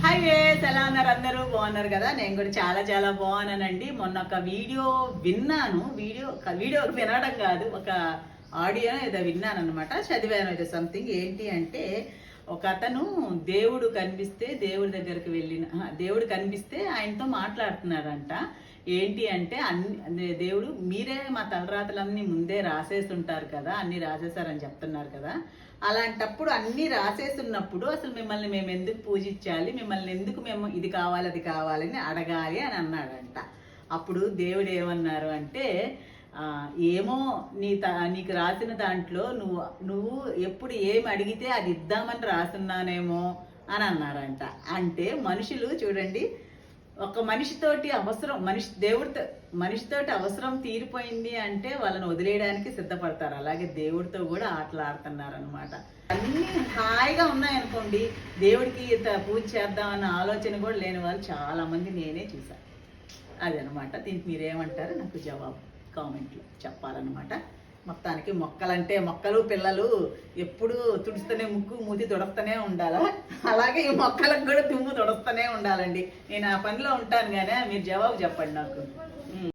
Hi వేస్, ఎలా ఉన్నారు? అందరూ బాగున్నారు కదా? నేను కూడా చాలా చాలా బాగున్నానండి. మొన్న ఒక వీడియో విన్నాను. వీడియో వినడం కాదు, ఒక ఆడియో ఏదో విన్నాను అనమాట, చదివాను ఏదో సంథింగ్. ఏంటి అంటే ఒక అతను దేవుడు కనిపిస్తే దేవుడి దగ్గరికి దేవుడు కనిపిస్తే ఆయనతో మాట్లాడుతున్నారంట. ఏంటి అంటే దేవుడు మీరే మా తలరాతలన్నీ ముందే రాసేసి ఉంటారు కదా, అన్ని రాసేసారని చెప్తున్నారు కదా. అలాంటప్పుడు అన్ని రాసేస్తున్నప్పుడు అసలు మిమ్మల్ని మేము ఎందుకు పూజించాలి, మిమ్మల్ని ఎందుకు మేము ఇది కావాలి అది కావాలని అడగాలి అని అన్నాడంట. అప్పుడు దేవుడు ఏమన్నారు అంటే, ఏమో నీకు రాసిన దాంట్లో నువ్వు ఎప్పుడు ఏమి అడిగితే అది ఇద్దామని రాస్తున్నానేమో అని అన్నారంట. అంటే మనుషులు చూడండి, ఒక మనిషితోటి అవసరం, మనిషితోటి అవసరం తీరిపోయింది అంటే వాళ్ళని వదిలేయడానికి సిద్ధపడతారు. అలాగే దేవుడితో కూడా ఆటలాడుతున్నారు అనమాట. అన్నీ హాయిగా ఉన్నాయనుకోండి, దేవుడికి పూజ చేద్దామన్న ఆలోచన కూడా లేని వాళ్ళు చాలా మంది నేనే చూసాను. అదనమాట. దీనికి మీరేమంటారు నాకు జవాబు కామెంట్లో చెప్పాలన్నమాట. మొత్తానికి మొక్కలంటే మొక్కలు పిల్లలు ఎప్పుడు తుడుస్తూనే, ముక్కు మూతి తుడుస్తూనే ఉండాలా, అలాగే ఈ మొక్కలకు కూడా తుమ్ము తుడుస్తూనే ఉండాలండి. నేను ఆ పనిలో ఉంటాను కానీ మీరు జవాబు చెప్పండి నాకు.